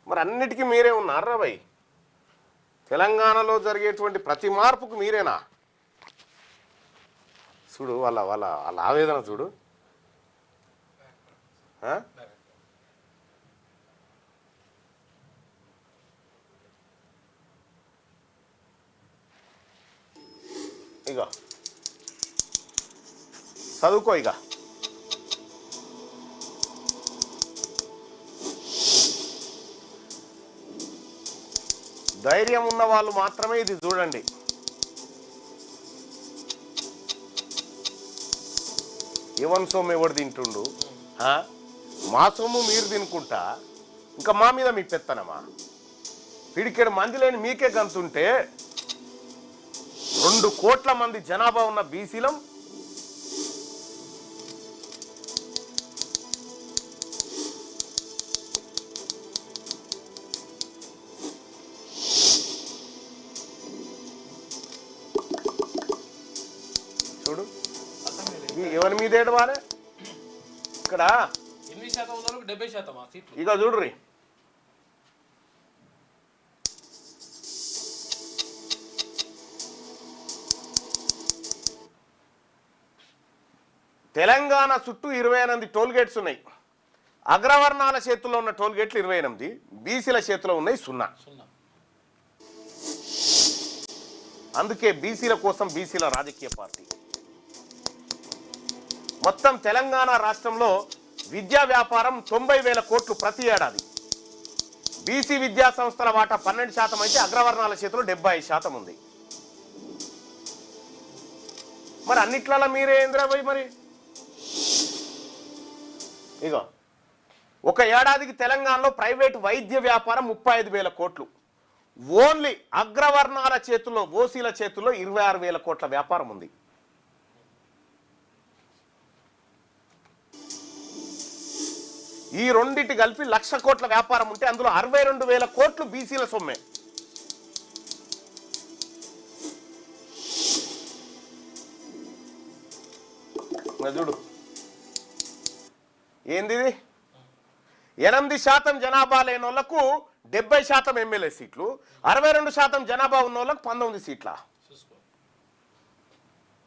మరి అన్నిటికీ మీరే ఉన్నారా భయ్? తెలంగాణలో జరిగేటువంటి ప్రతి మార్పుకు మీరేనా? చూడు వాళ్ళ వాళ్ళ వాళ్ళ ఆవేదన చూడు. ఇక చదువుకో. ఇక ధైర్యం ఉన్న వాళ్ళు మాత్రమే ఇది చూడండి. ఎవరి సొమ్ము ఎవడు తింటుండు? మా సొమ్ము మీరు తినుకుంటా ఇంకా మా మీద మీ పెత్తనమా? పిడికెడు మంది లేని మీకే గంతుంటే 2 కోట్ల మంది జనాభా ఉన్న బీసీలం చూడు ఎవరి మీద ఏడవాలే ఇక్కడ. ఇక చూడ్రి, తెలంగాణ చుట్టూ 28 టోల్ గేట్స్ ఉన్నాయి. అగ్రవర్ణాల చేతుల్లో ఉన్న టోల్ గేట్లు 28, బీసీల చేతిలో ఉన్నాయి 0. అందుకే బీసీల కోసం బీసీల రాజకీయ పార్టీ. మొత్తం తెలంగాణ రాష్ట్రంలో విద్యా వ్యాపారం 90,000 కోట్లు ప్రతి ఏడాది. బీసీ విద్యా సంస్థల వాటా 12% అయితే అగ్రవర్ణాల చేతిలో 75% ఉంది. మరి అన్నిట్లలో మీరే ఇంద్రాబాయ్ మరి. ఇగో ఒక ఏడాదికి తెలంగాణలో ప్రైవేట్ వైద్య వ్యాపారం 35,000 కోట్లు. ఓన్లీ అగ్రవర్ణాల చేతుల్లో ఓసీల చేతుల్లో 26,000 కోట్ల వ్యాపారం ఉంది. ఈ రెండింటి కలిపి 1,00,000 కోట్ల వ్యాపారం ఉంటే అందులో 62,000 కోట్లు బీసీల సొమ్మే. చూడు ఏంది, 8% జనాభా లేని వాళ్ళకు 70% ఎమ్మెల్యే సీట్లు, 62% జనాభా ఉన్న వాళ్ళకు 19 సీట్ల.